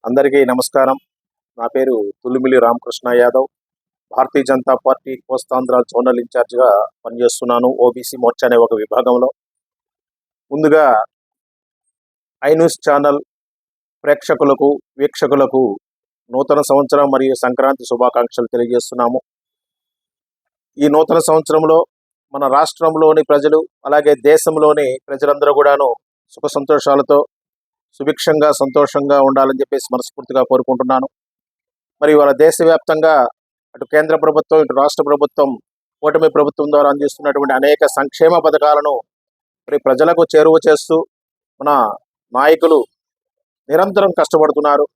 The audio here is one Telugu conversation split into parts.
అందరికీ నమస్కారం. నా పేరు తుల్లిమిల్లి రామకృష్ణ యాదవ్. భారతీయ జనతా పార్టీ కోస్తాంధ్ర జోనల్ ఇన్ఛార్జిగా పనిచేస్తున్నాను, ఓబీసీ మోర్చా అనే ఒక విభాగంలో. ముందుగా ఐ న్యూస్ ఛానల్ ప్రేక్షకులకు, వీక్షకులకు నూతన సంవత్సరం మరియు సంక్రాంతి శుభాకాంక్షలు తెలియజేస్తున్నాము. ఈ నూతన సంవత్సరంలో మన రాష్ట్రంలోని ప్రజలు, అలాగే దేశంలోని ప్రజలందరూ కూడాను సుఖ సంతోషాలతో సుభిక్షంగా సంతోషంగా ఉండాలని చెప్పేసి మనస్ఫూర్తిగా కోరుకుంటున్నాను. మరి ఇవాళ దేశవ్యాప్తంగా అటు కేంద్ర ప్రభుత్వం, ఇటు రాష్ట్ర ప్రభుత్వం, కూటమి ప్రభుత్వం ద్వారా అందిస్తున్నటువంటి అనేక సంక్షేమ పథకాలను మరి ప్రజలకు చేరువ చేస్తూ మన నాయకులు నిరంతరం కష్టపడుతున్నారు.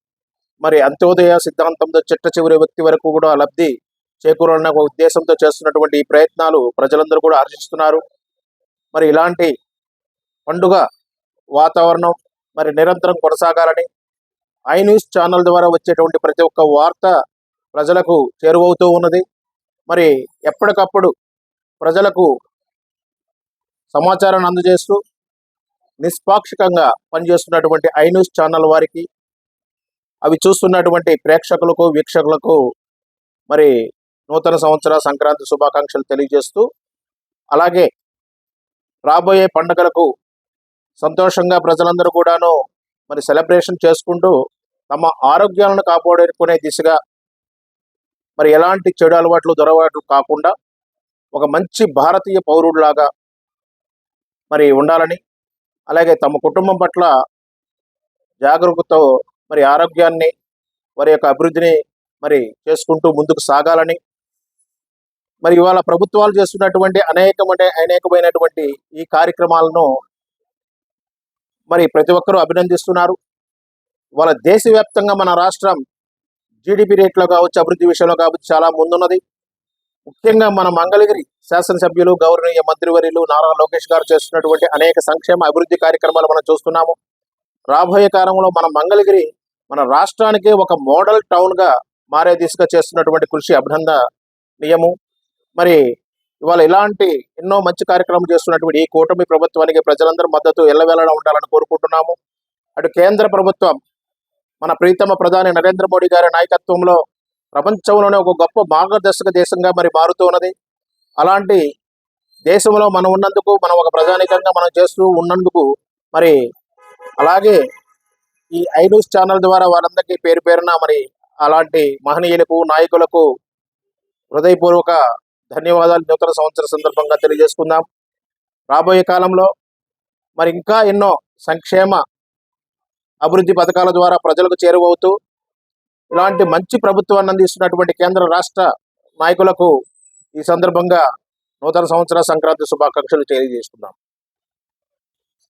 మరి అంత్యోదయ సిద్ధాంతంతో చిట్ట చివరి వ్యక్తి వరకు కూడా లబ్ధి చేకూరాలన్న ఒక ఉద్దేశంతో చేస్తున్నటువంటి ఈ ప్రయత్నాలు ప్రజలందరూ కూడా హర్షిస్తున్నారు. మరి ఇలాంటి పండుగ వాతావరణం మరి నిరంతరం కొనసాగాలని, ఐ న్యూస్ ఛానల్ ద్వారా వచ్చేటువంటి ప్రతి ఒక్క వార్త ప్రజలకు చేరువవుతూ ఉన్నది. మరి ఎప్పటికప్పుడు ప్రజలకు సమాచారాన్ని అందజేస్తూ నిష్పాక్షికంగా పనిచేస్తున్నటువంటి ఐ న్యూస్ ఛానల్ వారికి, అవి చూస్తున్నటువంటి ప్రేక్షకులకు, వీక్షకులకు మరి నూతన సంవత్సర సంక్రాంతి శుభాకాంక్షలు తెలియజేస్తూ, అలాగే రాబోయే పండుగలకు సంతోషంగా ప్రజలందరూ కూడాను మరి సెలబ్రేషన్ చేసుకుంటూ తమ ఆరోగ్యాలను కాపాడుకునే దిశగా మరి ఎలాంటి చెడు అలవాట్లు, దొరవాట్లు కాకుండా ఒక మంచి భారతీయ పౌరుడిలాగా మరి ఉండాలని, అలాగే తమ కుటుంబం పట్ల జాగరూకతతో మరి ఆరోగ్యాన్ని, వారి యొక్క అభివృద్ధిని మరి చేసుకుంటూ ముందుకు సాగాలని, మరి ఇవాళ ప్రభుత్వాలు చేస్తున్నటువంటి అనేకమైనటువంటి ఈ కార్యక్రమాలను మరి ప్రతి ఒక్కరూ అభినందిస్తున్నారు. వాళ్ళ దేశవ్యాప్తంగా మన రాష్ట్రం జీడిపి రేట్లో కావచ్చు, అభివృద్ధి విషయంలో కావచ్చు చాలా ముందున్నది. ముఖ్యంగా మన మంగళగిరి శాసనసభ్యులు, గౌరవనీయ మంత్రివర్యులు నారా లోకేష్ గారు చేస్తున్నటువంటి అనేక సంక్షేమ అభివృద్ధి కార్యక్రమాలు మనం చూస్తున్నాము. రాబోయే కాలంలో మన మంగళగిరి మన రాష్ట్రానికి ఒక మోడల్ టౌన్గా మారే దిశగా చేస్తున్నటువంటి కృషి అభినందనీయము. మరి ఇవాళ ఇలాంటి ఎన్నో మంచి కార్యక్రమాలు చేస్తున్నటువంటి ఈ కూటమి ప్రభుత్వానికి ప్రజలందరూ మద్దతు ఎల్లవేళలా ఉండాలని కోరుకుంటున్నాము. అటు కేంద్ర ప్రభుత్వం మన ప్రీతమ ప్రధాని నరేంద్ర మోడీ గారి నాయకత్వంలో ప్రపంచంలోనే ఒక గొప్ప మార్గదర్శక దేశంగా మరి మారుతూ ఉన్నది. అలాంటి దేశంలో మనం ఉన్నందుకు, మనం ఒక ప్రజానికంగా మనం చేస్తూ ఉన్నందుకు మరి అలాగే ఈ ఐ న్యూస్ ఛానల్ ద్వారా వారందరికీ పేరు పేరున మరి అలాంటి మహనీయులకు, నాయకులకు హృదయపూర్వక ధన్యవాదాలు నూతన సంవత్సర సందర్భంగా తెలియజేసుకుందాం. రాబోయే కాలంలో మరి ఇంకా ఎన్నో సంక్షేమ అభివృద్ధి పథకాల ద్వారా ప్రజలకు చేరువవుతూ ఇలాంటి మంచి ప్రభుత్వాన్ని అందిస్తున్నటువంటి కేంద్ర రాష్ట్ర నాయకులకు ఈ సందర్భంగా నూతన సంవత్సర సంక్రాంతి శుభాకాంక్షలు తెలియజేసుకుందాం.